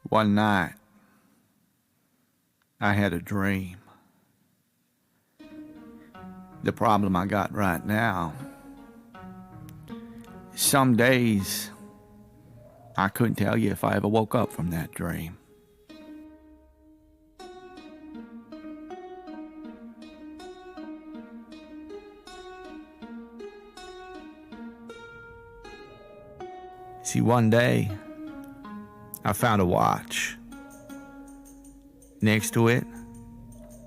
One night, I had a dream. The problem I got right now, some days I couldn't tell you if I ever woke up from that dream. See, one day, I found a watch. Next to it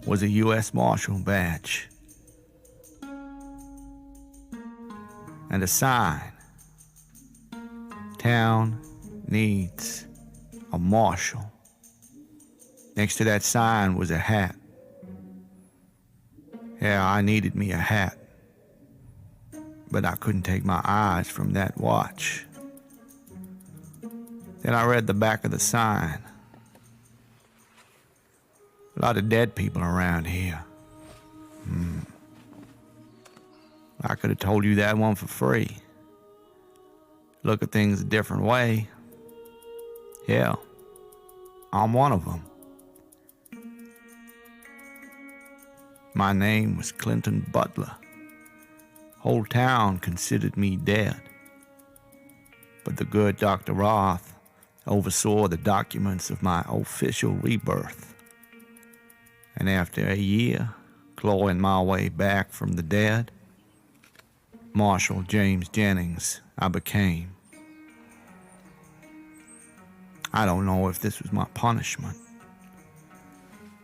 was a U.S. Marshal badge and a sign. Town needs a marshal. Next to that sign was a hat. Yeah, I needed me a hat, but I couldn't take my eyes from that watch. Then I read the back of the sign. A lot of dead people around here. I could have told you that one for free. Look at things a different way. Yeah, I'm one of them. My name was Clinton Butler. Whole town considered me dead. But the good Dr. Roth oversaw the documents of my official rebirth. And after a year, clawing my way back from the dead, Marshal James Jennings I became. I don't know if this was my punishment.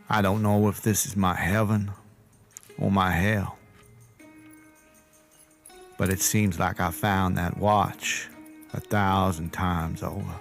I don't know if this is my heaven or my hell. But it seems like I found that watch 1,000 times over.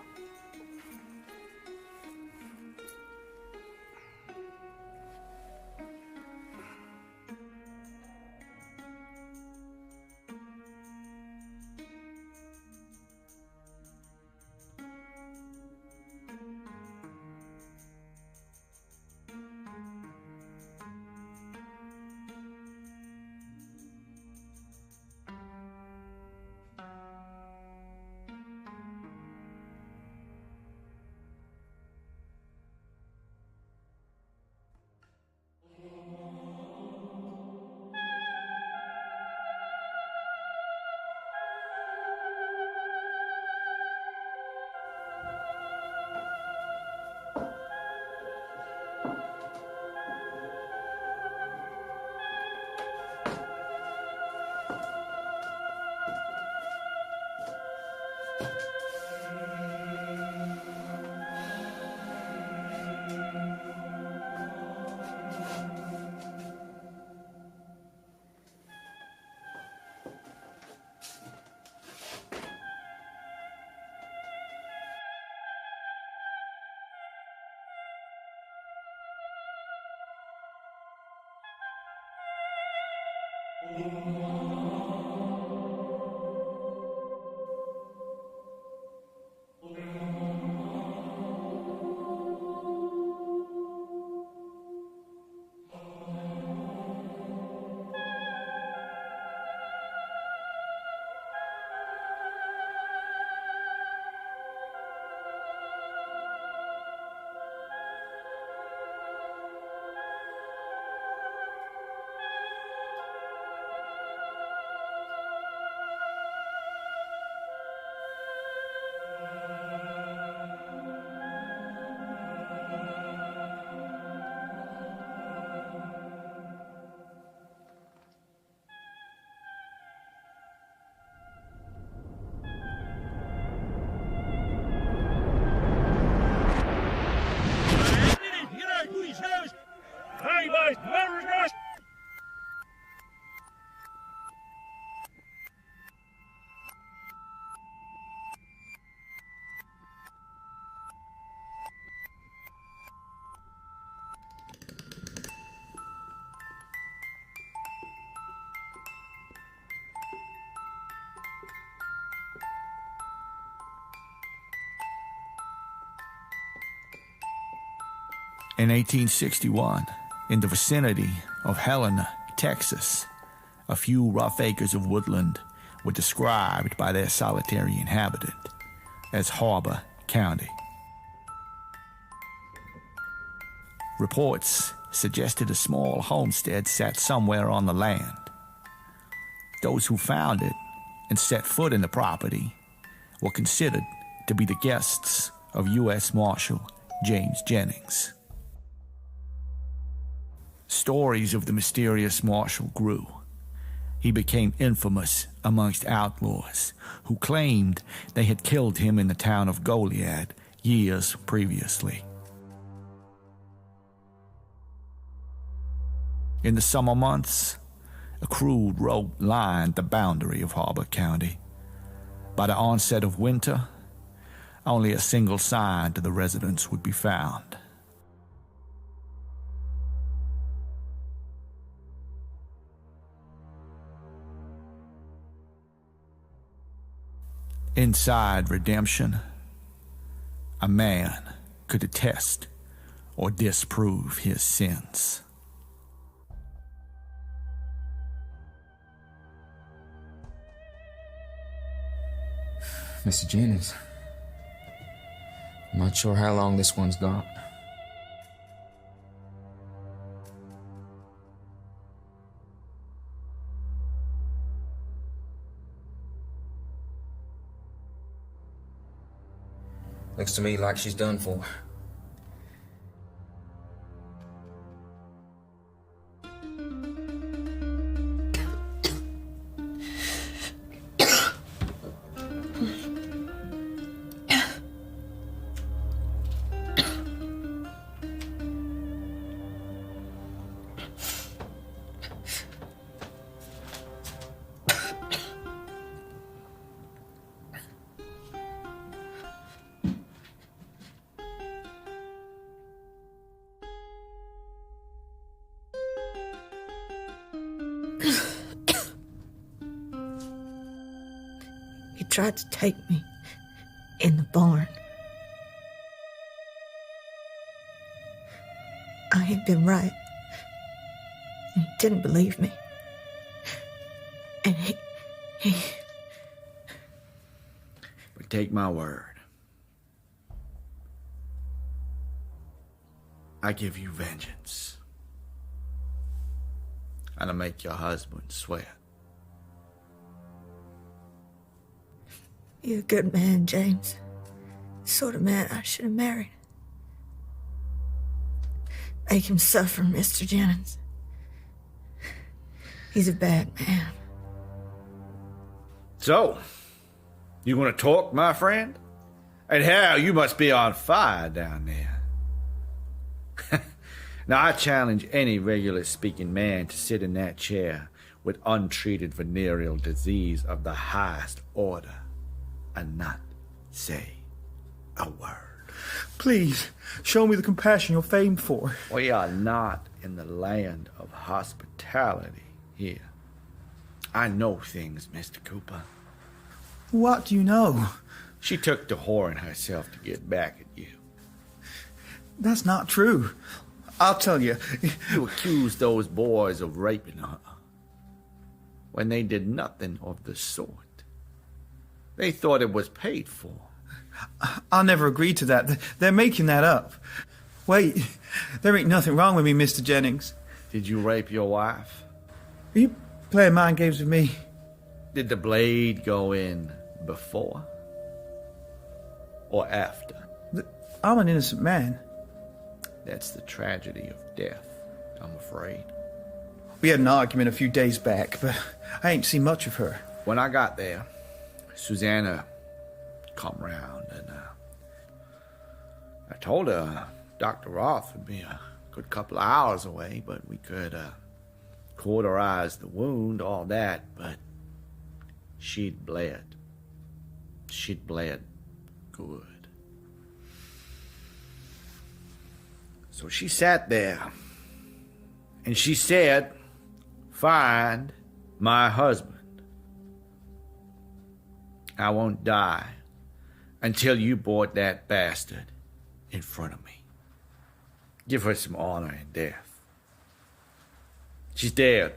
In 1861, in the vicinity of Helena, Texas, a few rough acres of woodland were described by their solitary inhabitant as Harbor County. Reports suggested a small homestead sat somewhere on the land. Those who found it and set foot in the property were considered to be the guests of U.S. Marshal James Jennings. Stories of the mysterious Marshal grew. He became infamous amongst outlaws who claimed they had killed him in the town of Goliad years previously. In the summer months, a crude road lined the boundary of Harbor County. By the onset of winter, only a single sign to the residents would be found. Inside Redemption, a man could attest or disprove his sins. Mr. Jennings, I'm not sure how long this one's gone. Looks to me like she's done for. He tried to take me in the barn. I had been right. And he didn't believe me. And he... But take my word. I give you vengeance. And I make your husband sweat. You're a good man, James. The sort of man I should have married. Make him suffer, Mr. Jennings. He's a bad man. So, you want to talk, my friend? And hell, you must be on fire down there. Now, I challenge any regular-speaking man to sit in that chair with untreated venereal disease of the highest order and not say a word. Please, show me the compassion you're famed for. We are not in the land of hospitality here. I know things, Mr. Cooper. What do you know? She took to whoring herself to get back at you. That's not true. I'll tell you. You accused those boys of raping her when they did nothing of the sort. They thought it was paid for. I'll never agree to that. They're making that up. Wait, there ain't nothing wrong with me, Mr. Jennings. Did you rape your wife? Are you playing mind games with me? Did the blade go in before or after? I'm an innocent man. That's the tragedy of death, I'm afraid. We had an argument a few days back, but I ain't seen much of her. When I got there, Susanna come round, and I told her Dr. Roth would be a good couple of hours away, but we could cauterize the wound, all that, but she'd bled. She'd bled good. So she sat there, and she said, "Find my husband. I won't die until you brought that bastard in front of me. Give her some honor in death. She's dead.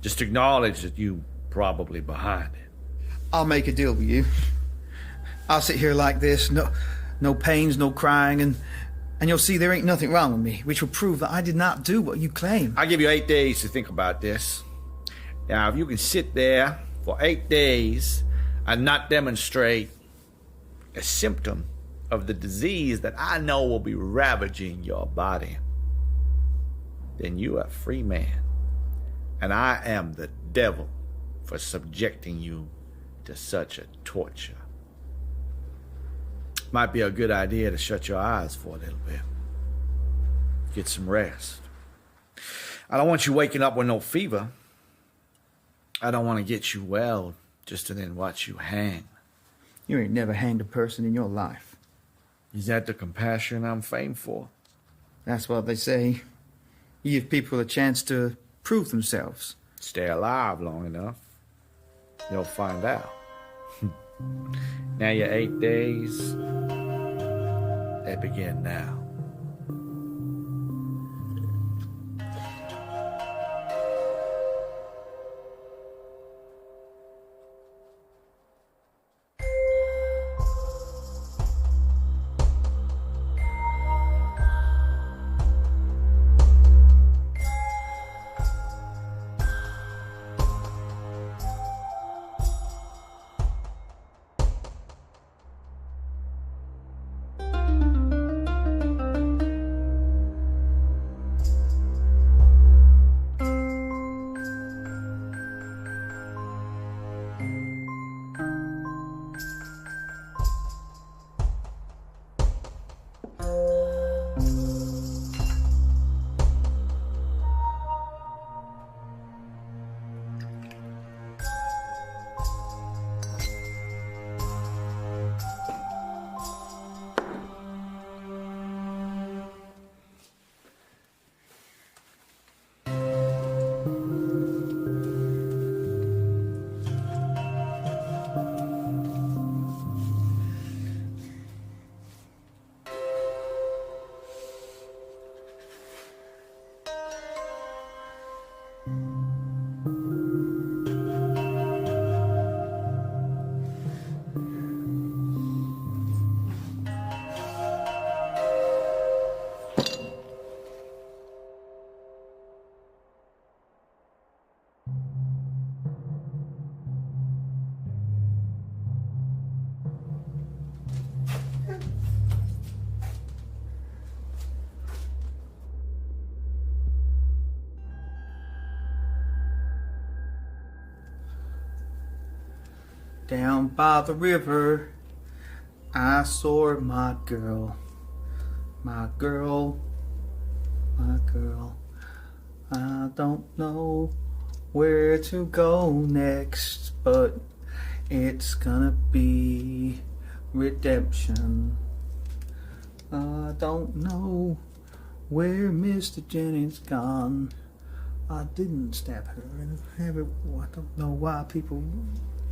Just acknowledge that you probably behind it." I'll make a deal with you. I'll sit here like this, no pains, no crying, and and you'll see there ain't nothing wrong with me, which will prove that I did not do what you claim. I give you 8 days to think about this. Now, if you can sit there for 8 days and not demonstrate a symptom of the disease that I know will be ravaging your body, then you are a free man, and I am the devil for subjecting you to such a torture. Might be a good idea to shut your eyes for a little bit. Get some rest. I don't want you waking up with no fever. I don't want to get you well just to then watch you hang. You ain't never hanged a person in your life. Is that the compassion I'm famed for? That's what they say. You give people a chance to prove themselves. Stay alive long enough, you'll find out. Now your 8 days, they begin now. Down by the river, I saw my girl. My girl, my girl. I don't know where to go next, but it's gonna be redemption. I don't know where Mr. Jennings gone. I didn't stab her, and I don't know why people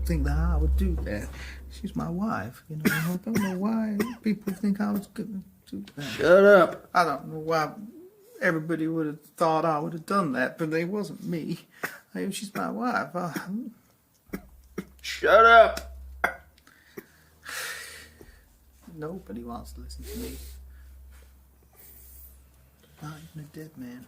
think that I would do that. She's my wife, you know. I don't know why people think I was gonna do that. Shut up. I don't know why everybody would have thought I would have done that, but it wasn't me. She's my wife. Shut up. Nobody wants to listen to me. Not even a dead man.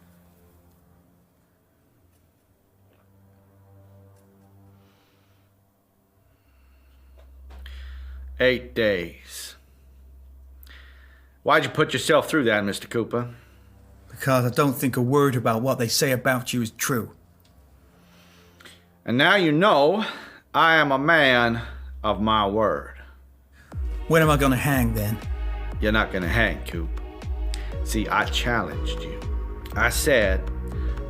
"8 days. Why'd you put yourself through that, Mr. Cooper? Because I don't think a word about what they say about you is true. And now you know I am a man of my word. When am I gonna hang then? You're not gonna hang, Coop. See, I challenged you. I said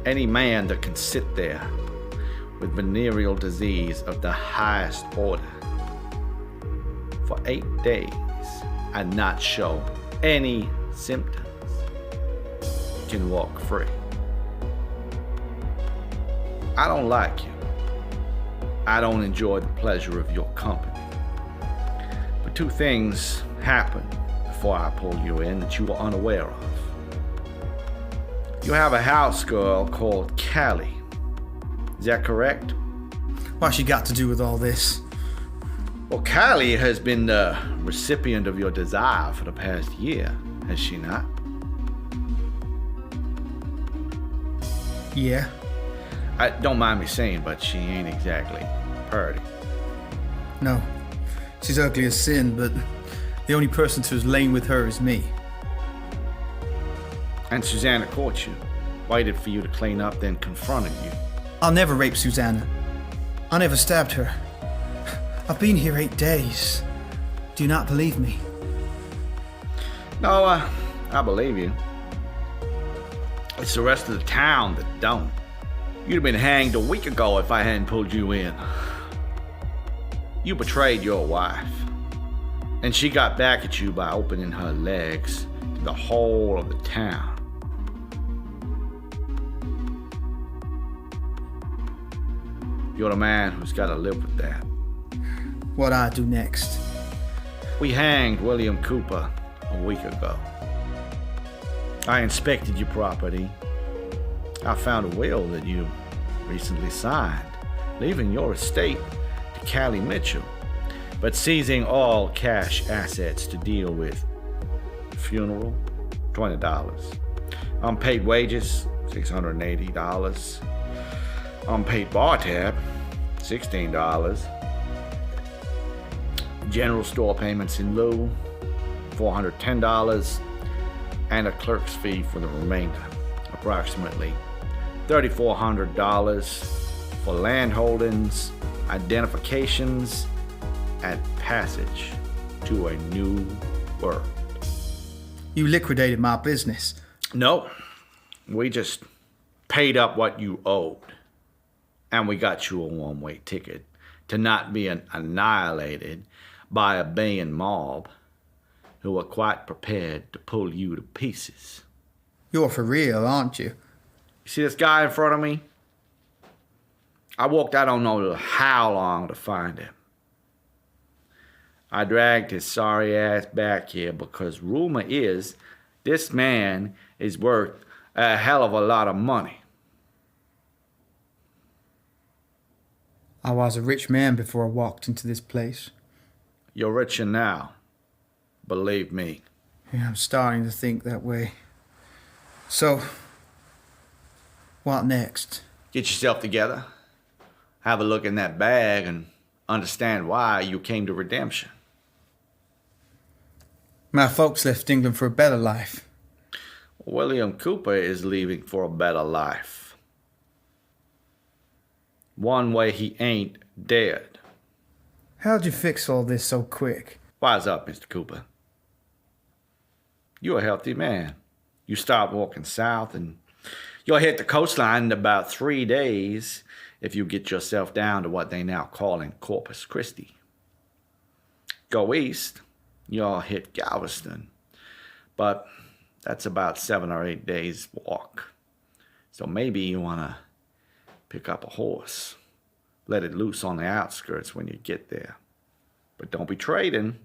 any man that can sit there with venereal disease of the highest order for 8 days and not show any symptoms can walk free. I don't like you. I don't enjoy the pleasure of your company. But 2 things happened before I pulled you in that you were unaware of. You have a house girl called Callie. Is that correct? What's she got to do with all this? Well, Callie has been the recipient of your desire for the past year, has she not? Yeah? Don't mind me saying, but she ain't exactly purty. No. She's ugly as sin, but the only person who's lain with her is me. And Susanna caught you, waited for you to clean up, then confronted you. I'll never rape Susanna. I never stabbed her. I've been here 8 days. Do you not believe me? No, I believe you. It's the rest of the town that don't. You'd have been hanged a week ago if I hadn't pulled you in. You betrayed your wife, and she got back at you by opening her legs to the whole of the town. You're the man who's got to live with that. What I do next? We hanged William Cooper a week ago. I inspected your property. I found a will that you recently signed, leaving your estate to Callie Mitchell, but seizing all cash assets to deal with funeral, $20. Unpaid wages, $680. Unpaid bar tab, $16. General store payments in lieu, $410, and a clerk's fee for the remainder, approximately $3,400 for land holdings, identifications, and passage to a new world. You liquidated my business. No, we just paid up what you owed, and we got you a one-way ticket to not be annihilated by a baying mob who are quite prepared to pull you to pieces. You're for real, aren't you? You see this guy in front of me? I walked I don't know how long to find him. I dragged his sorry ass back here because rumor is this man is worth a hell of a lot of money. I was a rich man before I walked into this place. You're richer now. Believe me. Yeah, I'm starting to think that way. So, what next? Get yourself together. Have a look in that bag and understand why you came to redemption. My folks left England for a better life. William Cooper is leaving for a better life. One way he ain't dead. How'd you fix all this so quick? Wise up, Mr. Cooper. You're a healthy man. You start walking south and you'll hit the coastline in about 3 days if you get yourself down to what they now calling Corpus Christi. Go east, you'll hit Galveston, but that's about 7 or 8 days walk. So maybe you want to pick up a horse, let it loose on the outskirts when you get there. But don't be trading,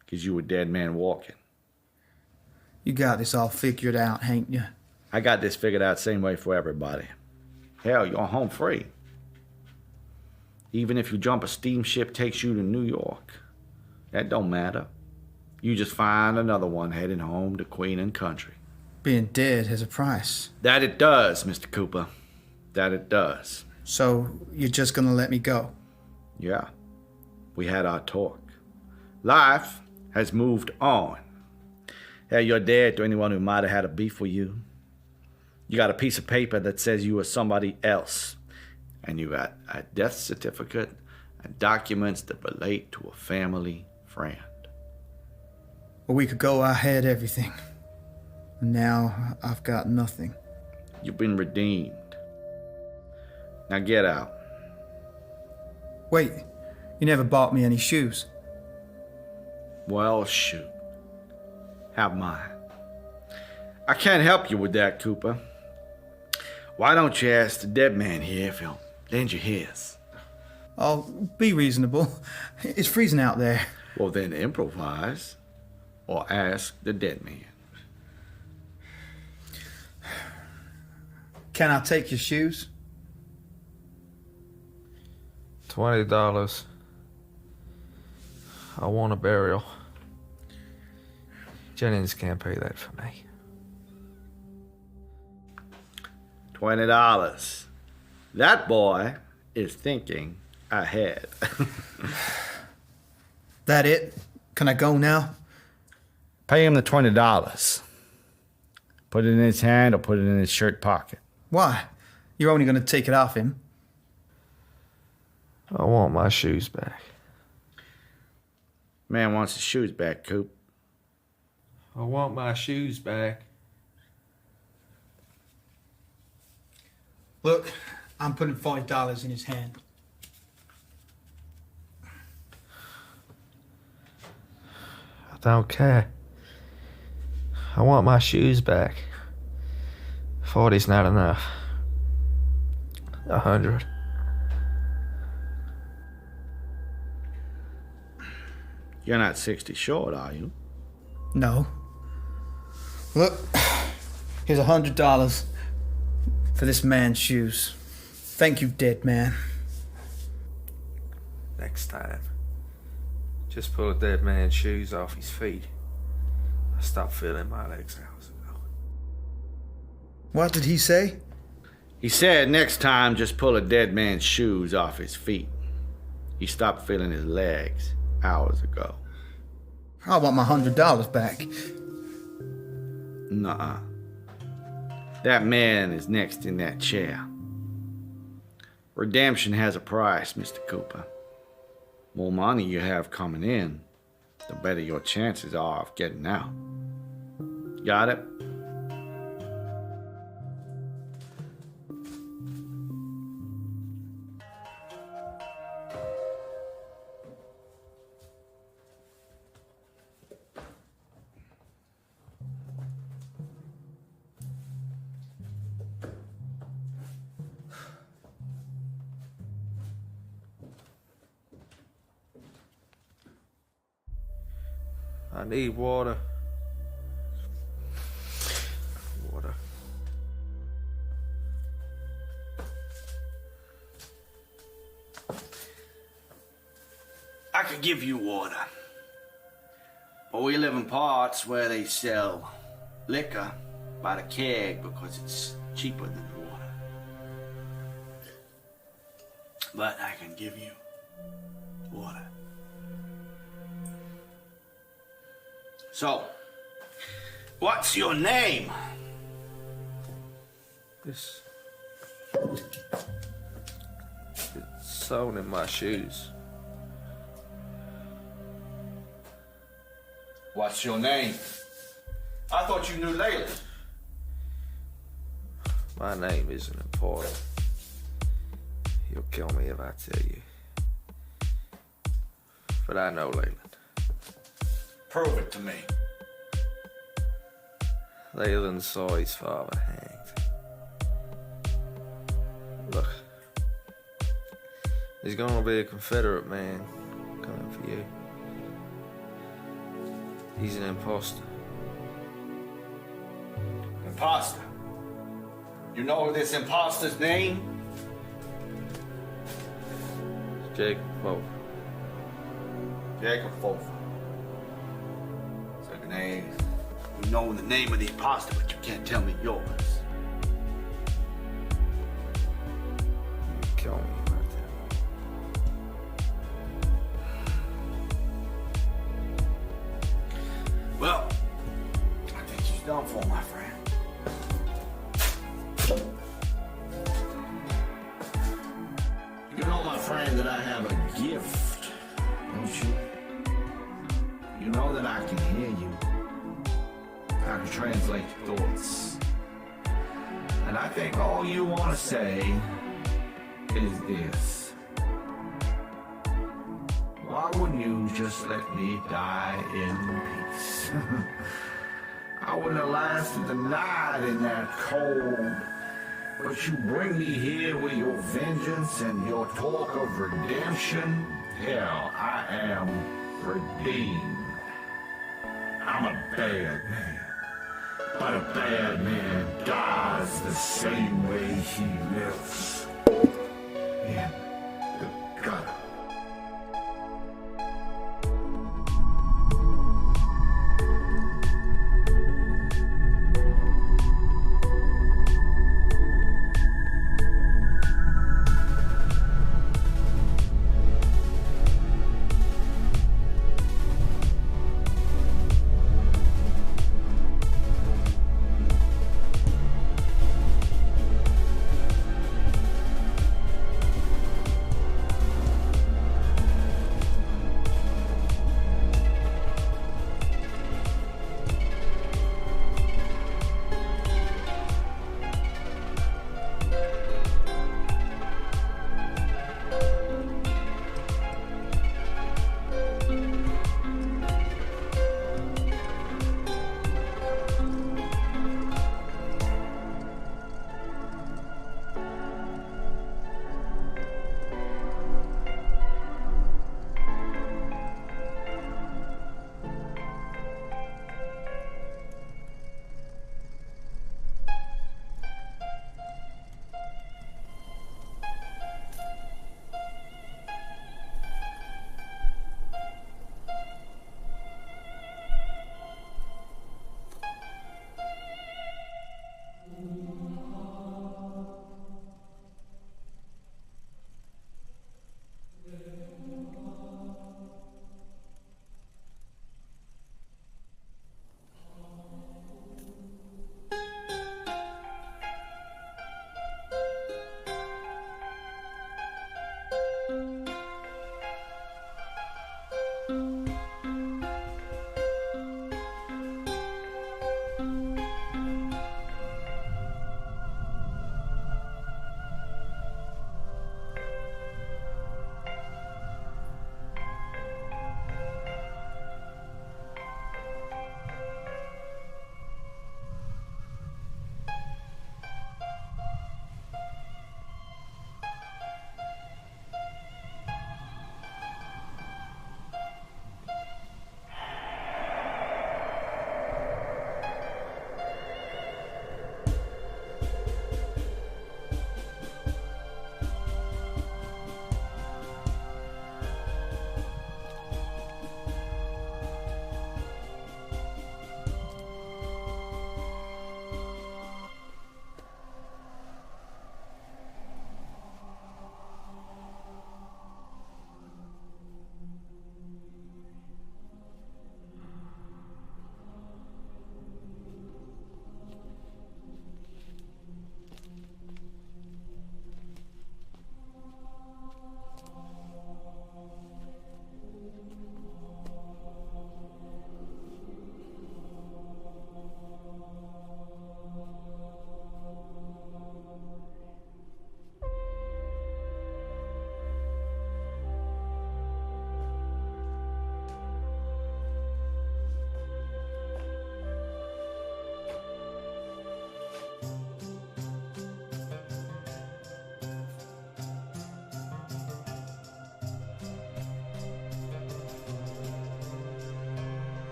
because you a dead man walking. You got this all figured out, hain't you? I got this figured out same way for everybody. Hell, you're home free. Even if you jump a steamship takes you to New York, that don't matter. You just find another one heading home to Queen and Country. Being dead has a price. That it does, Mr. Cooper. That it does. So, you're just gonna let me go? Yeah. We had our talk. Life has moved on. Hell, you're dead to anyone who might have had a beef with you. You got a piece of paper that says you were somebody else. And you got a death certificate and documents that relate to a family friend. A week ago, I had everything. Now, I've got nothing. You've been redeemed. Now get out. Wait, you never bought me any shoes. Well, shoot. Have mine. I can't help you with that, Cooper. Why don't you ask the dead man here if he'll lend you his? I'll be reasonable. It's freezing out there. Well, then improvise. Or ask the dead man. Can I take your shoes? $20. I want a burial. Jennings can't pay that for me. $20. That boy is thinking ahead. That it? Can I go now? Pay him the $20. Put it in his hand or put it in his shirt pocket. Why? You're only going to take it off him. I want my shoes back. Man wants his shoes back, Coop. I want my shoes back. Look, I'm putting $5 in his hand. I don't care. I want my shoes back. 40's not enough. 100. You're not 60 short, are you? No. Look, here's $100 for this man's shoes. Thank you, dead man. Next time, just pull a dead man's shoes off his feet. I stopped feeling my legs hours ago. What did he say? He said next time just pull a dead man's shoes off his feet. He stopped feeling his legs hours ago. I want my $100 back. Nuh-uh. That man is next in that chair. Redemption has a price, Mr. Cooper. More money you have coming in, the better your chances are of getting out. Got it? I need water. Water. I could give you water. But we live in parts where they sell liquor by the keg because it's cheaper than water. But I can give you water. So, what's your name? It's sewn in my shoes. What's your name? I thought you knew Leyland. My name isn't important. You'll kill me if I tell you. But I know Leyland. Prove it to me. Leyland saw his father hanged. Look, there's gonna be a Confederate man coming for you. He's an imposter. Imposter? You know this imposter's name? Jacob Pope. Jacob Fulfer. Second name. You know the name of the imposter, but you can't tell me yours. You kill me if I tell you. Well, I think she's done for, my friend. You know, my friend, that I have a gift, don't you? You know that I can hear you. I can translate your thoughts. And I think all you want to say is this. Why wouldn't you just let me die in peace? I wouldn't have lasted the night in that cold. But you bring me here with your vengeance and your talk of redemption. Hell, I am redeemed. I'm a bad man. But a bad man dies the same way he lives. In the gutter.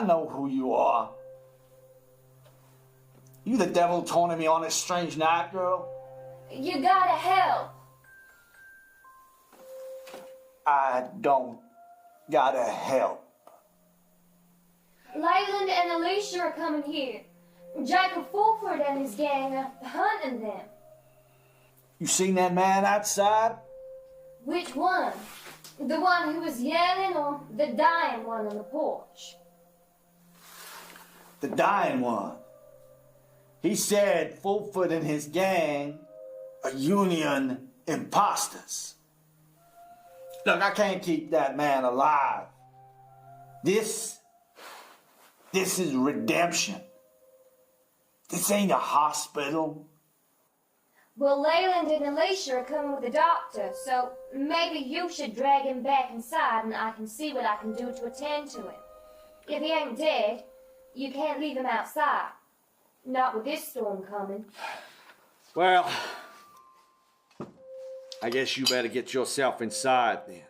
I know who you are. You the devil taunting me on this strange night, girl? You gotta help. I don't gotta help. Leyland and Alicia are coming here. Jacob Fulford and his gang are hunting them. You seen that man outside? Which one? The one who was yelling or the dying one on the porch? The dying one. He said Fulford and his gang are union imposters. Look, I can't keep that man alive. This is redemption. This ain't a hospital. Well, Leyland and Alicia are coming with the doctor, so maybe you should drag him back inside and I can see what I can do to attend to him. If he ain't dead, you can't leave him outside. Not with this storm coming. Well, I guess you better get yourself inside then.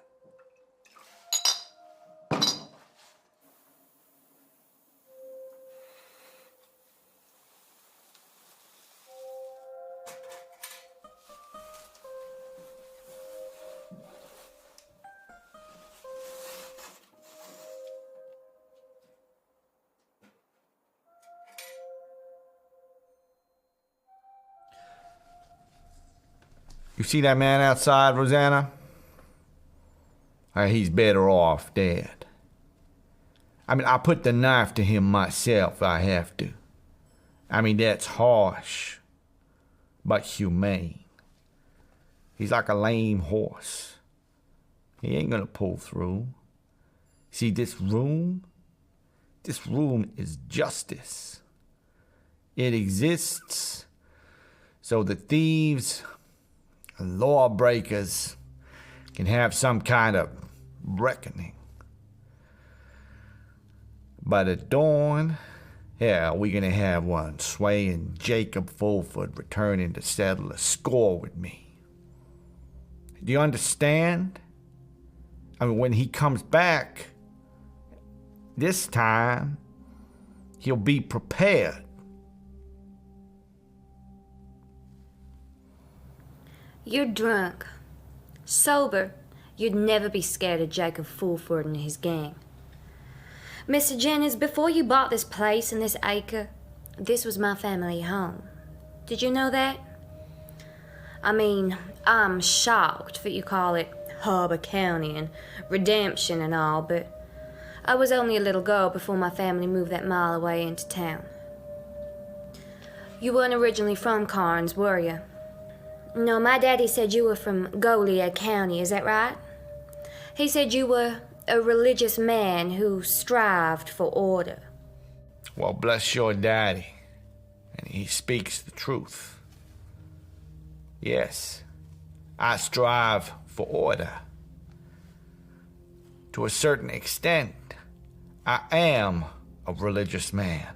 You see that man outside, Rosanna? He's better off dead. I mean, I put the knife to him myself if I have to. I mean, that's harsh, but humane. He's like a lame horse. He ain't gonna pull through. See, this room is justice. It exists so the thieves and lawbreakers can have some kind of reckoning. But at dawn, yeah, we're gonna have one swaying Jacob Fulford returning to settle a score with me. Do you understand? I mean, when he comes back, this time, he'll be prepared. You're drunk. Sober, you'd never be scared of Jacob Fulford and his gang. Mr. Jennings, before you bought this place and this acre, this was my family home. Did you know that? I mean, I'm shocked that you call it Harbor County and redemption and all, but I was only a little girl before my family moved that mile away into town. You weren't originally from Carnes, were you? No, my daddy said you were from Goliad County, is that right? He said you were a religious man who strived for order. Well, bless your daddy. And he speaks the truth. Yes, I strive for order. To a certain extent, I am a religious man.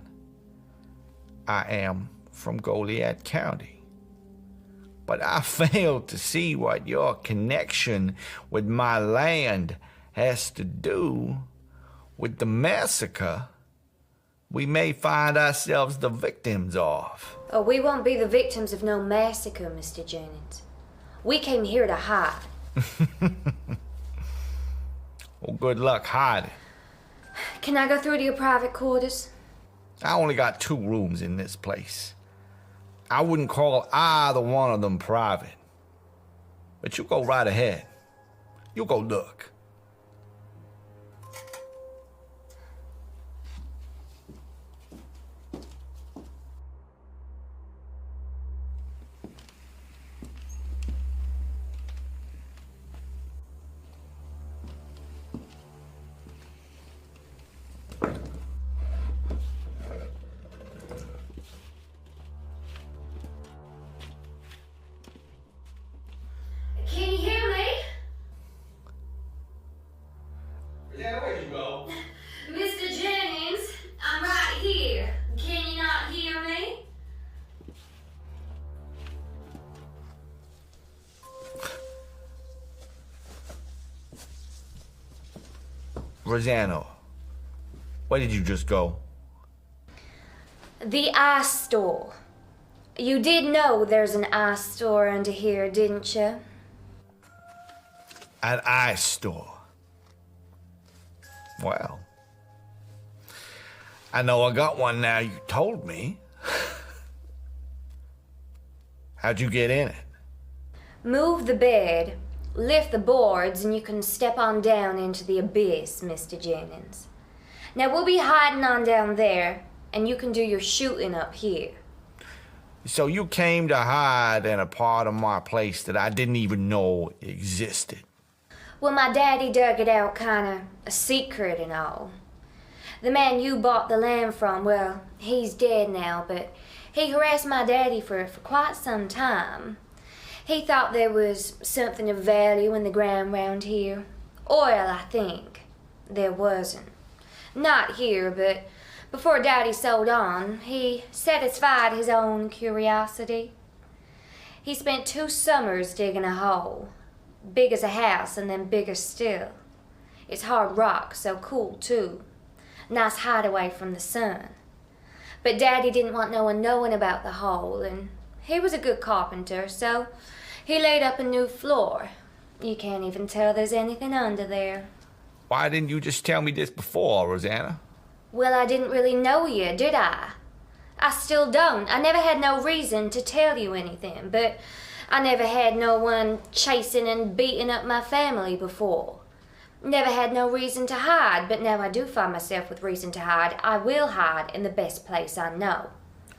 I am from Goliad County. But I fail to see what your connection with my land has to do with the massacre we may find ourselves the victims of. Oh, we won't be the victims of no massacre, Mr. Jennings. We came here to hide. Well, good luck hiding. Can I go through to your private quarters? I only got 2 rooms in this place. I wouldn't call either one of them private. But you go right ahead. You go look. Can you hear me? Yeah, where'd you go? Mr. Jennings, I'm right here. Can you not hear me? Rosanna, Where did you just go? The ice store. You did know there's an ice store under here, didn't you? An ice store. Well, I know I got one now you told me. How'd you get in it? Move the bed, lift the boards, and you can step on down into the abyss, Mr. Jennings. Now we'll be hiding on down there, and you can do your shooting up here. So you came to hide in a part of my place that I didn't even know existed. Well, my daddy dug it out kinda a secret and all. The man you bought the land from, well, he's dead now, but he harassed my daddy for quite some time. He thought there was something of value in the ground round here. Oil, I think. There wasn't. Not here, but before Daddy sold on, he satisfied his own curiosity. He spent 2 summers digging a hole, big as a house and then bigger still. It's hard rock, so cool too. Nice hideaway from the sun. But Daddy didn't want no one knowing about the hole, and he was a good carpenter, so he laid up a new floor. You can't even tell there's anything under there. Why didn't you just tell me this before, Rosanna? Well, I didn't really know you, did I? I still don't. I never had no reason to tell you anything, but I never had no one chasing and beating up my family before. Never had no reason to hide, but now I do find myself with reason to hide. I will hide in the best place I know.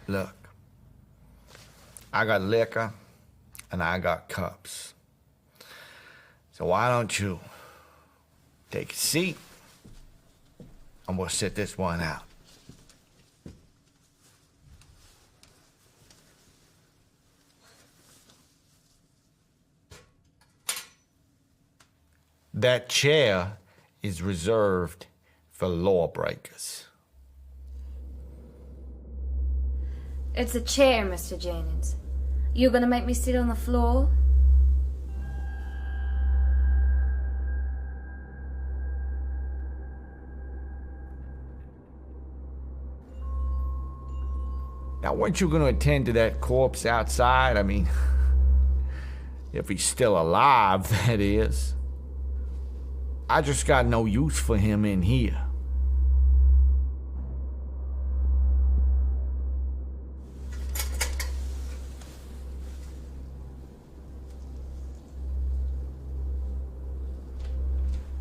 Look, I got liquor and I got cups. So why don't you take a seat and we'll sit this one out. That chair is reserved for lawbreakers. It's a chair, Mr. Jennings. You gonna make me sit on the floor? Now, weren't you gonna attend to that corpse outside? I mean, if he's still alive, that is. I just got no use for him in here.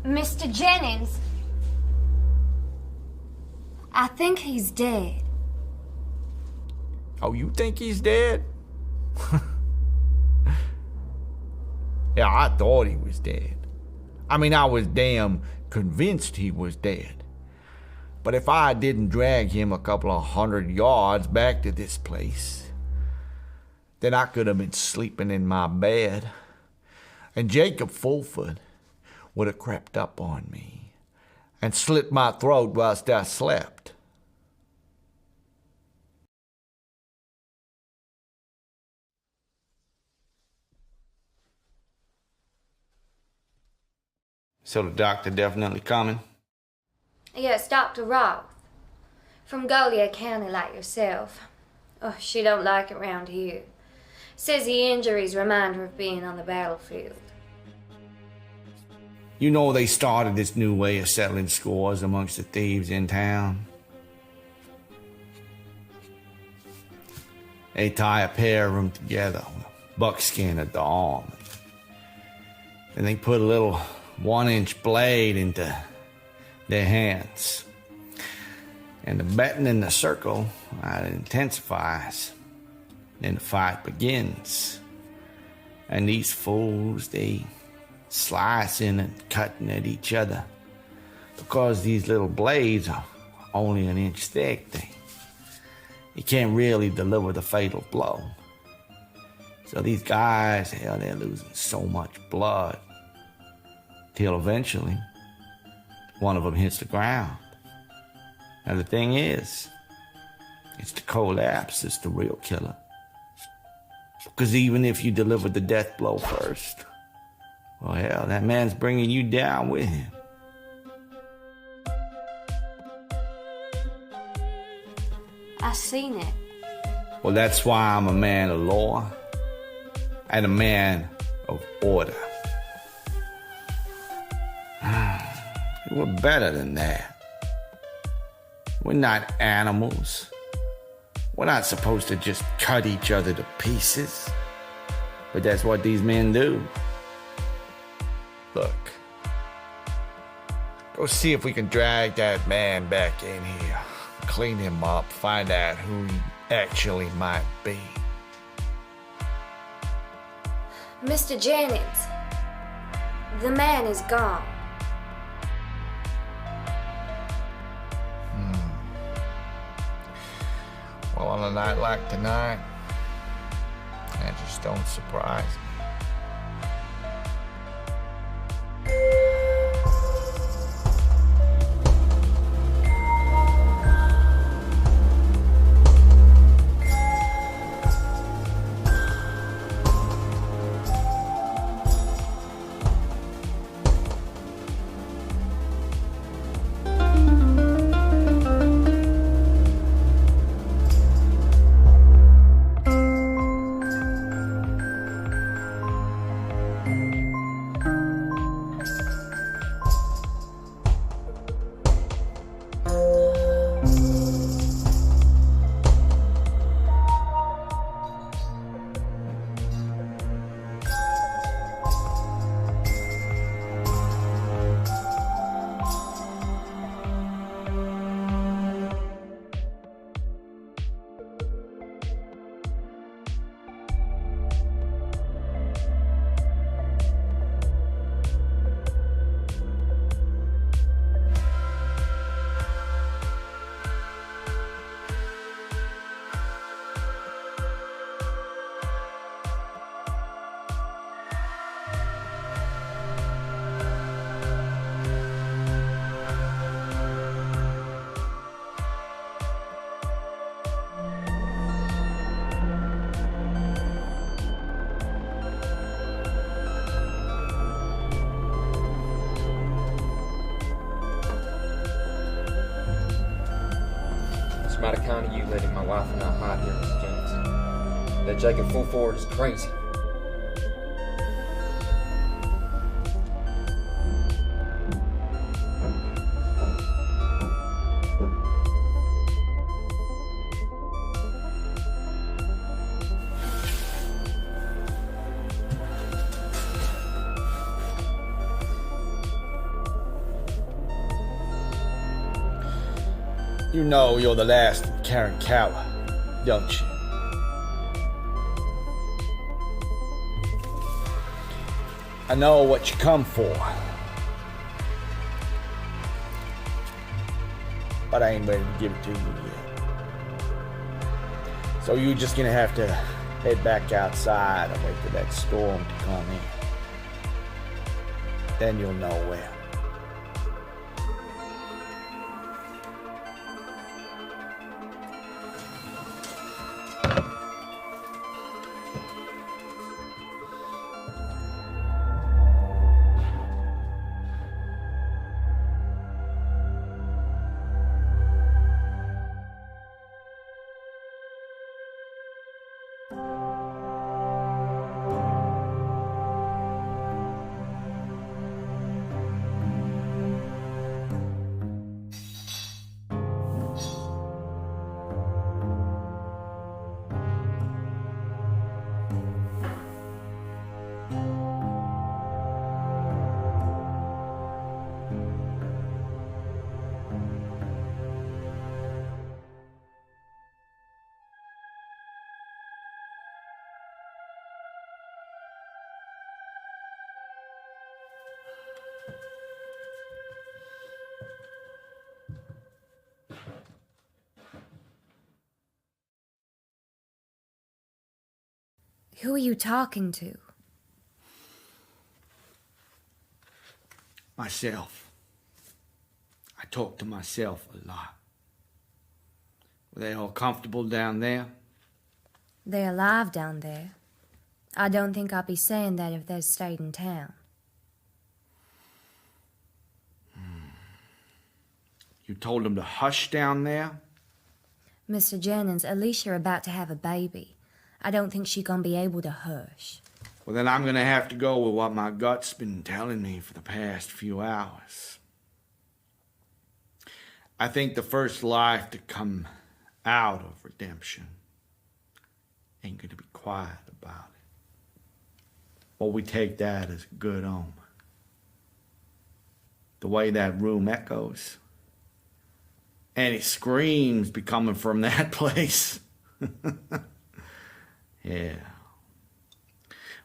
Mr. Jennings, I think he's dead. Oh, you think he's dead? Yeah, I thought he was dead. I mean, I was damn convinced he was dead. But if I didn't drag him a couple of 100 yards back to this place, then I could have been sleeping in my bed, and Jacob Fulford would have crept up on me and slit my throat whilst I slept. So the doctor definitely coming? Yes, Dr. Roth. From Goliad County like yourself. Oh, she don't like it round here. Says the injuries remind her of being on the battlefield. You know they started this new way of settling scores amongst the thieves in town. They tie a pair of them together with buckskin at the arm. And they put a little 1-inch blade into their hands. And the betting in the circle, it intensifies. Then the fight begins. And these fools, they slicing and cutting at each other. Because these little blades are only 1 inch thick, you can't really deliver the fatal blow. So these guys, hell, they're losing so much blood. Till eventually, one of them hits the ground. And the thing is, it's the collapse that's the real killer. Because even if you deliver the death blow first, well, hell, that man's bringing you down with him. I seen it. Well, that's why I'm a man of law and a man of order. We're better than that. We're not animals. We're not supposed to just cut each other to pieces. But that's what these men do. Look. Go see if we can drag that man back in here. Clean him up. Find out who he actually might be. Mr. Jennings, the man is gone. Well, on a night like tonight, that just don't surprise me. It's mighty kind of you letting my wife and I hide here, Mr. Jennings. That Jacob Fulford is crazy. You know you're the last of Karen Cower, don't you? I know what you come for. But I ain't ready to give it to you yet. So you're just gonna have to head back outside and wait for that storm to come in. Then you'll know where. Who are you talking to? Myself. I talk to myself a lot. Were they all comfortable down there? They're alive down there. I don't think I'd be saying that if they stayed in town. You told them to hush down there? Mr. Jennings, Alicia about to have a baby. I don't think she gonna be able to hush. Well, then I'm gonna have to go with what my gut's been telling me for the past few hours. I think the first life to come out of redemption ain't gonna be quiet about it. But we take that as a good omen. The way that room echoes. Any screams be coming from that place. Yeah.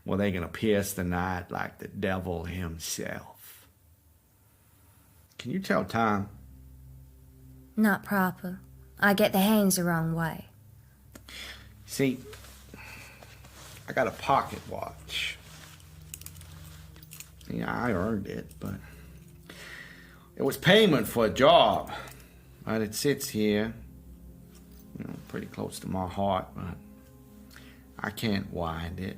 Well, they gonna pierce the night like the devil himself. Can you tell time? Not proper. I get the hands the wrong way. See, I got a pocket watch. Yeah, I earned it, but it was payment for a job. But it sits here, pretty close to my heart, but I can't wind it,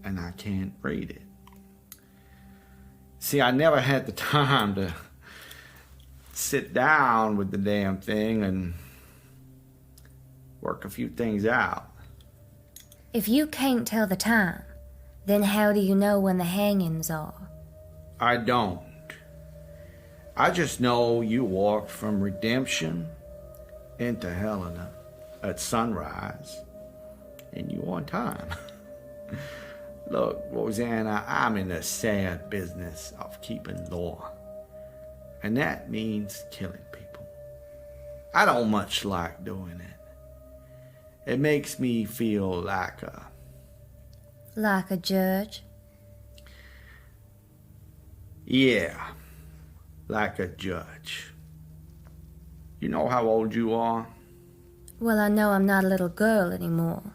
and I can't read it. See, I never had the time to sit down with the damn thing and work a few things out. If you can't tell the time, then how do you know when the hangings are? I don't. I just know you walked from redemption into Helena at sunrise, and you on time. Look, Rosanna, I'm in the sad business of keeping law, and that means killing people. I don't much like doing it. It makes me feel like a... Like a judge? Yeah, like a judge. You know how old you are? Well, I know I'm not a little girl anymore.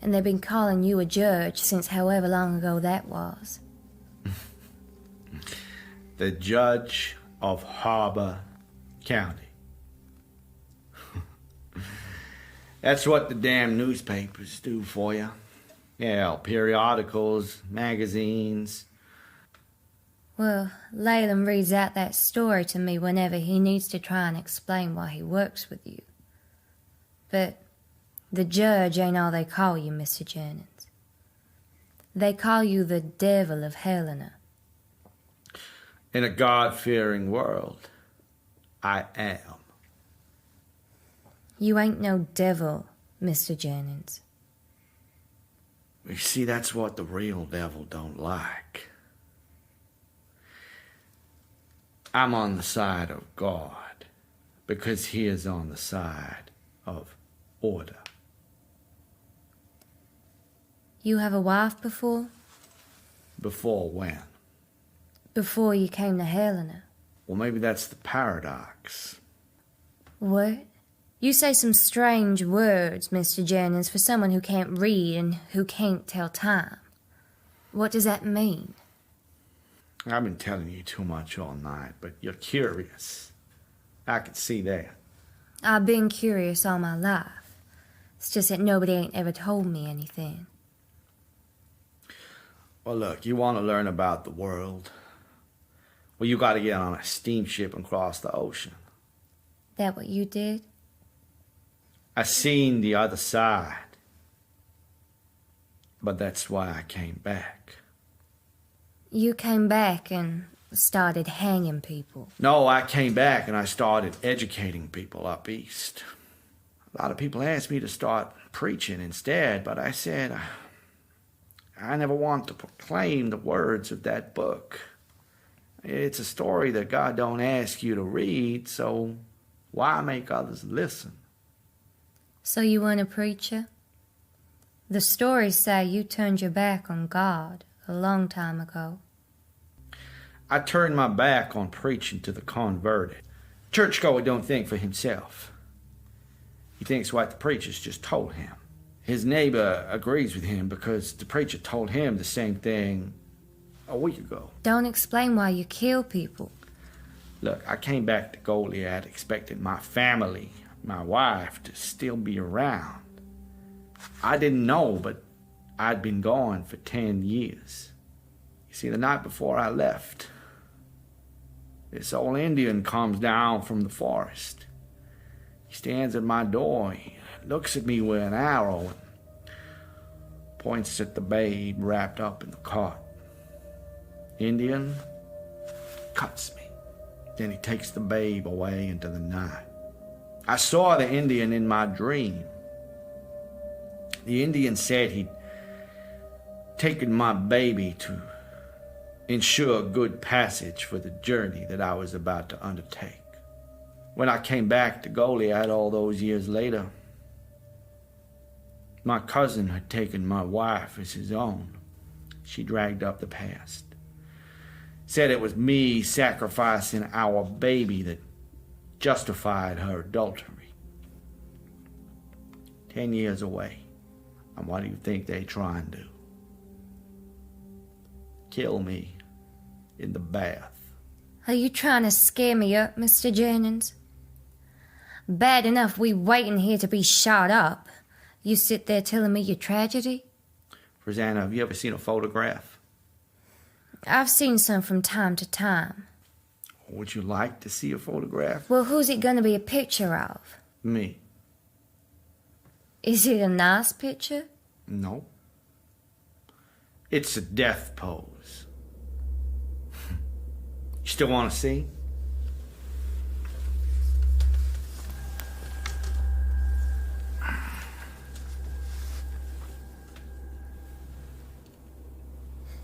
And they've been calling you a judge since however long ago that was. The judge of Harbor County. That's what the damn newspapers do for you. Yeah, periodicals, magazines. Well, Leyland reads out that story to me whenever he needs to try and explain why he works with you. But the judge ain't all they call you, Mr. Jennings. They call you the Devil of Helena. In a God-fearing world, I am. You ain't no devil, Mr. Jennings. You see, that's what the real devil don't like. I'm on the side of God because he is on the side of order. You have a wife before? Before when? Before you came to Helena. Well, maybe that's the paradox. What? You say some strange words, Mr. Jennings, for someone who can't read and who can't tell time. What does that mean? I've been telling you too much all night, but you're curious. I can see that. I've been curious all my life. It's just that nobody ain't ever told me anything. Well, look, you want to learn about the world? Well, you got to get on a steamship and cross the ocean. That what you did? I seen the other side. But that's why I came back. You came back and started hanging people. No, I came back and I started educating people up east. A lot of people asked me to start preaching instead, but I said, I never want to proclaim the words of that book. It's a story that God don't ask you to read, so why make others listen? So you weren't a preacher? The stories say you turned your back on God a long time ago. I turned my back on preaching to the converted. Churchgoer don't think for himself. He thinks what the preachers just told him. His neighbor agrees with him because the preacher told him the same thing a week ago. Don't explain why you kill people. Look, I came back to Goliad expecting my family, my wife, to still be around. I didn't know, but I'd been gone for 10 years. You see, the night before I left, this old Indian comes down from the forest. He stands at my door. He looks at me with an arrow and points at the babe wrapped up in the cart. Indian cuts me. Then he takes the babe away into the night. I saw the Indian in my dream. The Indian said he'd taken my baby to ensure good passage for the journey that I was about to undertake. When I came back to Goliad all those years later, my cousin had taken my wife as his own. She dragged up the past. Said it was me sacrificing our baby that justified her adultery. 10 years away. And what do you think they try and do? Kill me in the bath. Are you trying to scare me up, Mr. Jennings? Bad enough we waiting here to be shot up. You sit there telling me your tragedy? Rosanna, have you ever seen a photograph? I've seen some from time to time. Would you like to see a photograph? Well, who's it gonna be a picture of? Me. Is it a nice picture? No. It's a death pose. You still want to see?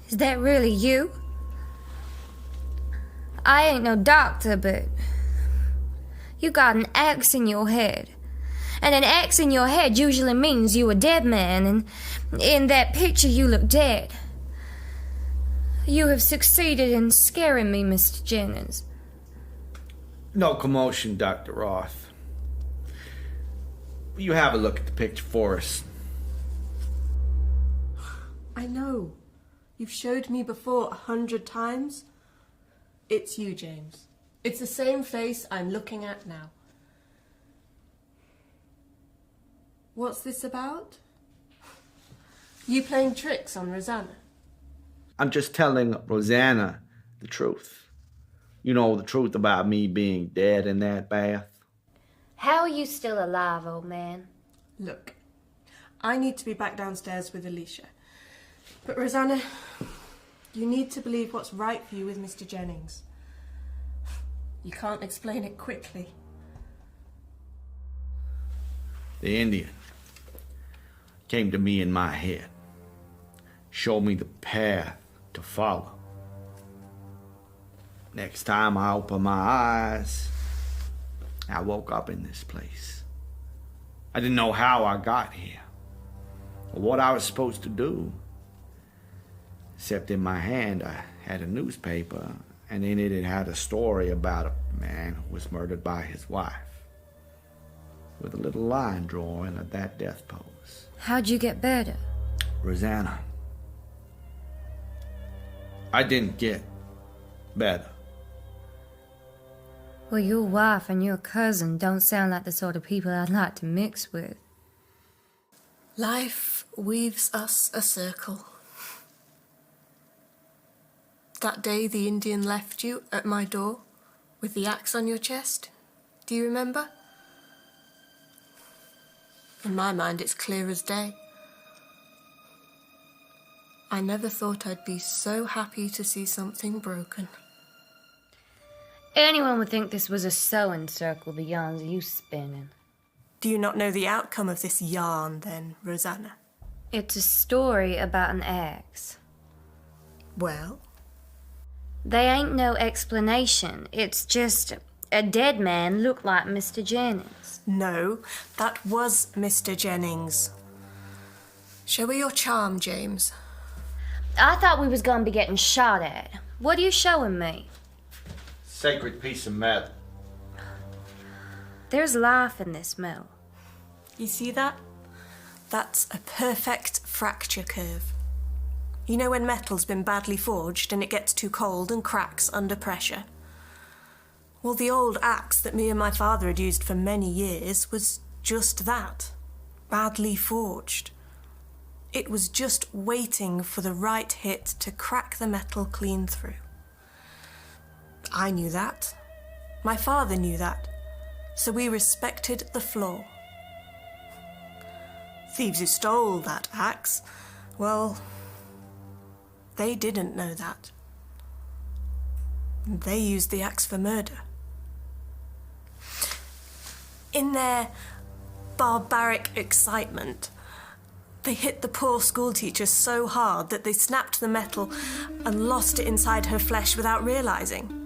Is that really you? I ain't no doctor, but you got an axe in your head. And an axe in your head usually means you a dead man, and in that picture you look dead. You have succeeded in scaring me, Mr. Jennings. No commotion, Dr. Roth. Will you have a look at the picture for us? I know. You've showed me before 100 times. It's you, James. It's the same face I'm looking at now. What's this about? You playing tricks on Rosanna? I'm just telling Rosanna the truth. You know, the truth about me being dead in that bath. How are you still alive, old man? Look, I need to be back downstairs with Alicia. But Rosanna, you need to believe what's right for you with Mr. Jennings. You can't explain it quickly. The Indian came to me in my head, showed me the path to follow. Next time I opened my eyes, I woke up in this place. I didn't know how I got here, or what I was supposed to do. Except in my hand I had a newspaper, and in it had a story about a man who was murdered by his wife, with a little line drawing at that death pose. How'd you get better? Rosanna, I didn't get better. Well, your wife and your cousin don't sound like the sort of people I'd like to mix with. Life weaves us a circle. That day the Indian left you at my door with the axe on your chest, do you remember? In my mind, it's clear as day. I never thought I'd be so happy to see something broken. Anyone would think this was a sewing circle, the yarns you spinning. Do you not know the outcome of this yarn, then, Rosanna? It's a story about an axe. Well? They ain't no explanation. It's just a dead man looked like Mr. Jennings. No, that was Mr. Jennings. Show her your charm, James. I thought we was gonna be getting shot at. What are you showing me? Sacred piece of metal. There's life in this metal. You see that? That's a perfect fracture curve. You know when metal's been badly forged and it gets too cold and cracks under pressure? Well, the old axe that me and my father had used for many years was just that, badly forged. It was just waiting for the right hit to crack the metal clean through. I knew that. My father knew that. so we respected the flaw. Thieves who stole that axe, well, they didn't know that. They used the axe for murder. In their barbaric excitement, they hit the poor schoolteacher so hard that they snapped the metal and lost it inside her flesh without realizing.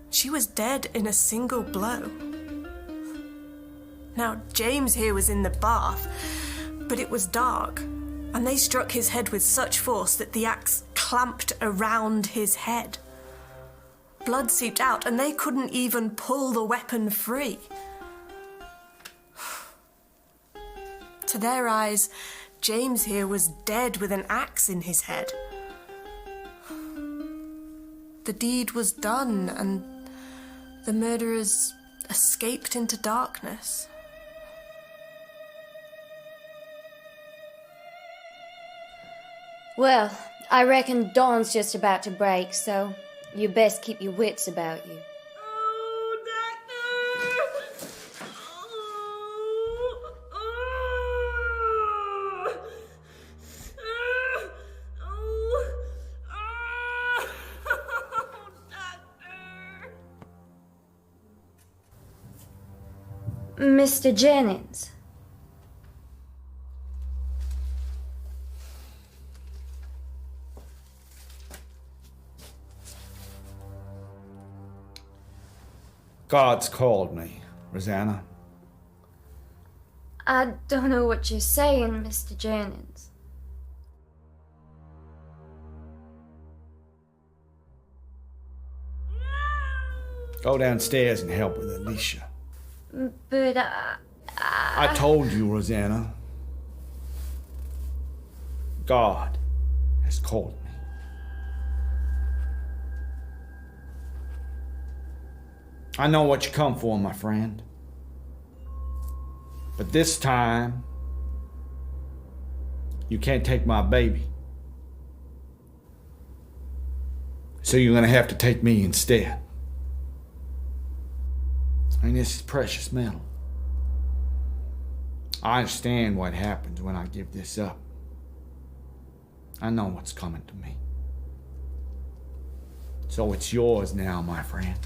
She was dead in a single blow. Now, James here was in the bath, but it was dark, and they struck his head with such force that the axe clamped around his head. Blood seeped out, and they couldn't even pull the weapon free. To their eyes, James here was dead with an axe in his head. The deed was done, and the murderers escaped into darkness. Well, I reckon dawn's just about to break, so you best keep your wits about you. Oh, Doctor! Mr. Jennings. God's called me, Rosanna. I don't know what you're saying, Mr. Jennings. Go downstairs and help with Alicia. But I told you, Rosanna. God has called me. I know what you come for, my friend. But this time, you can't take my baby. So you're gonna have to take me instead. I mean, this is precious metal. I understand what happens when I give this up. I know what's coming to me. So it's yours now, my friend.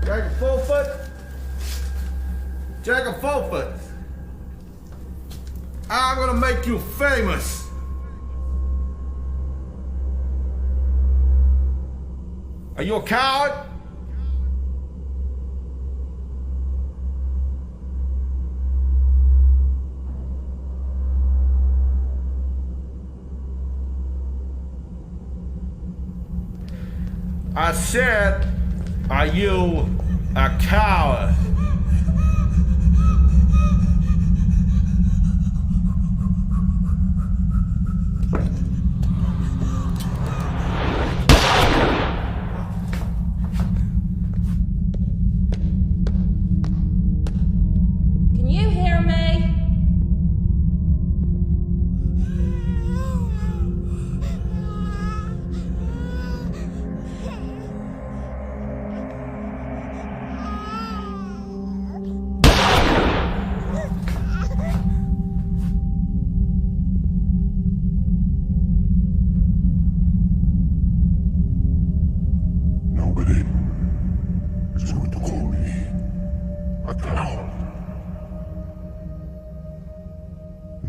Jacob Fullfoot? Jacob Fullfoot. I'm gonna make you famous. Are you a coward? I said, are you a coward? Can you hear me?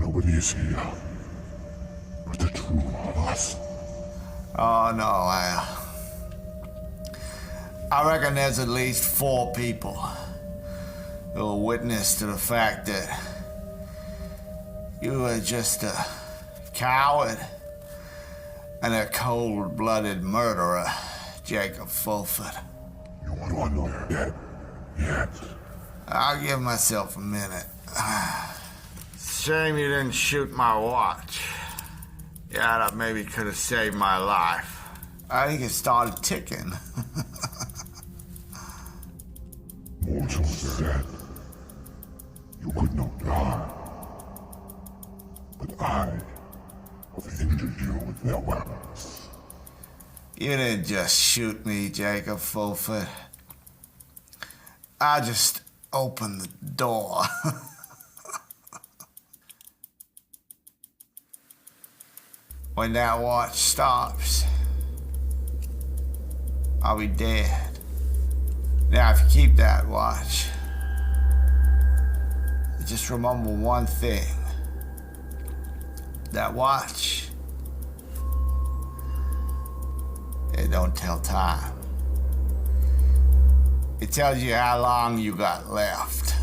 Nobody is here but the two of us. Oh, no, I reckon there's at least 4 people who are witness to the fact that you are just a coward and a cold-blooded murderer, Jacob Fulford. You want to know that yet? I'll give myself a minute. Shame you didn't shoot my watch. Yeah, that maybe could have saved my life. I think it started ticking. Mortal said you could not die, but I have injured you with their weapons. You didn't just shoot me, Jacob Fulford. I just opened the door. When that watch stops, I'll be dead. Now, if you keep that watch, just remember one thing. That watch, it don't tell time. It tells you how long you got left.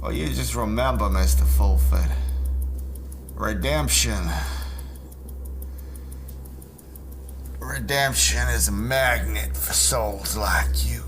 Well, you just remember, Mr. Fulford, redemption is a magnet for souls like you.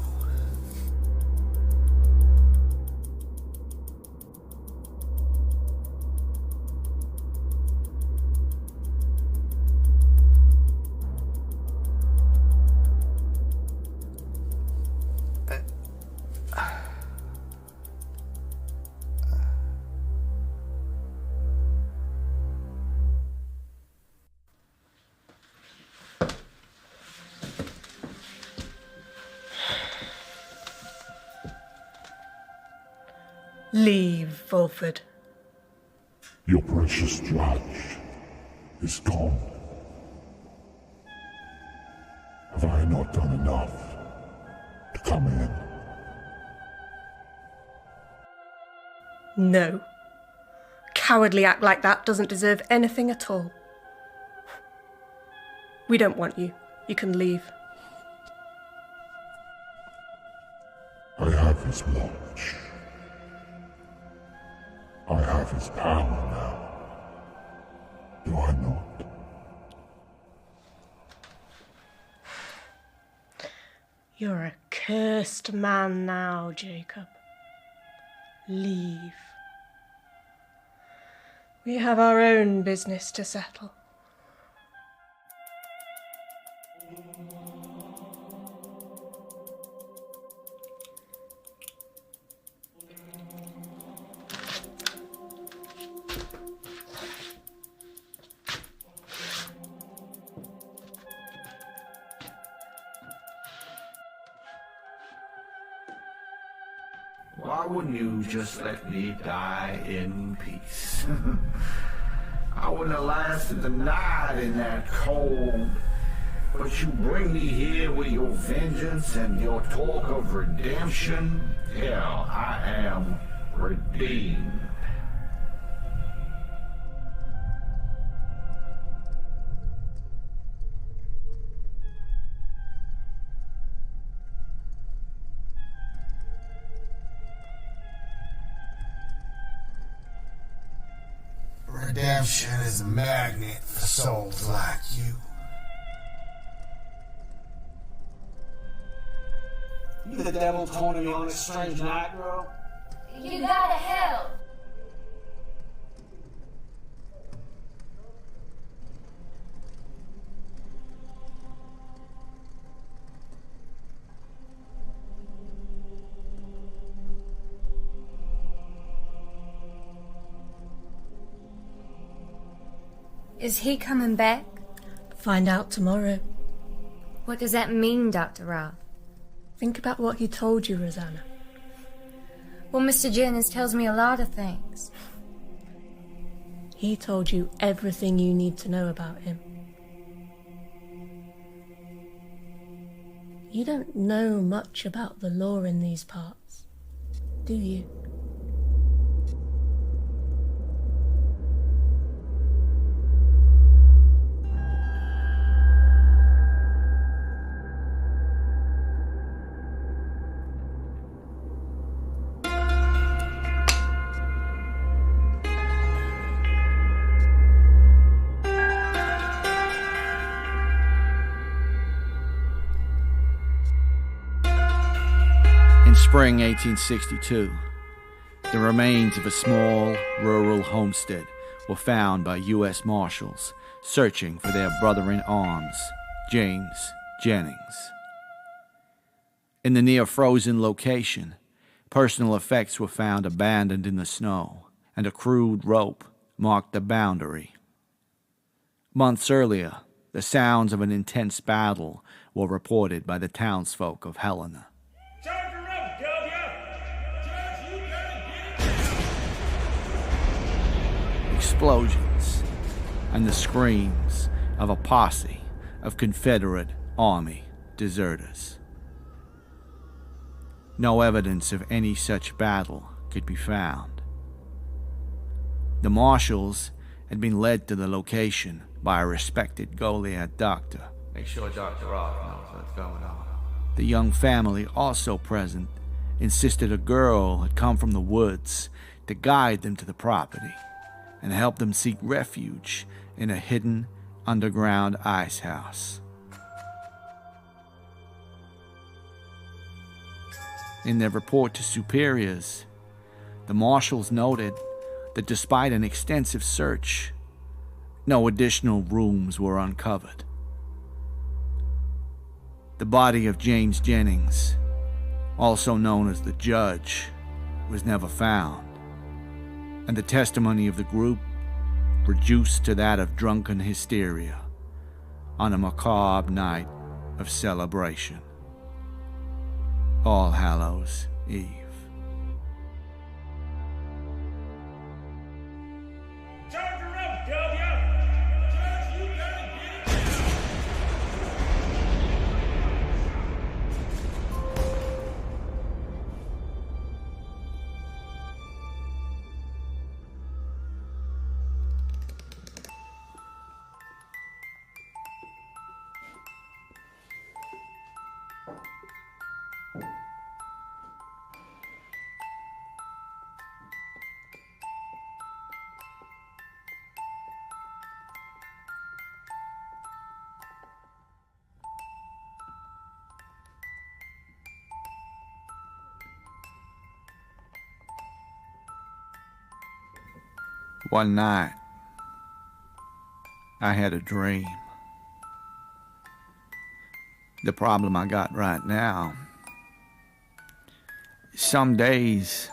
Leave, Fulford. Your precious judge is gone. Have I not done enough to come in? No. Cowardly act like that doesn't deserve anything at all. We don't want you. You can leave. I have his watch. I have his power now. Do I not? You're a cursed man now, Jacob. Leave. We have our own business to settle. Why wouldn't you just let me die in peace? I wouldn't have lasted the night in that cold. But you bring me here with your vengeance and your talk of redemption. Hell, I am redeemed. Redemption is a magnet for souls like you. You the devil taunting me on this strange night, girl? You gotta help. Is he coming back? Find out tomorrow. What does that mean, Dr. Roth? Think about what he told you, Rosanna. Well, Mr. Jennings tells me a lot of things. He told you everything you need to know about him. You don't know much about the law in these parts. do you? In spring 1862, the remains of a small rural homestead were found by U.S. Marshals searching for their brother-in-arms, James Jennings. In the near-frozen location, personal effects were found abandoned in the snow, and a crude rope marked the boundary. Months earlier, the sounds of an intense battle were reported by the townsfolk of Helena. Explosions and the screams of a posse of Confederate Army deserters. No evidence of any such battle could be found. The marshals had been led to the location by a respected Goliad doctor. Make sure Dr. Roth knows what's going on. The young family, also present, insisted a girl had come from the woods to guide them to the property and help them seek refuge in a hidden underground ice house. In their report to superiors, the marshals noted that despite an extensive search, no additional rooms were uncovered. The body of James Jennings, also known as the Judge, was never found, and the testimony of the group reduced to that of drunken hysteria on a macabre night of celebration. All Hallows Eve. One night, I had a dream. The problem I got right now, some days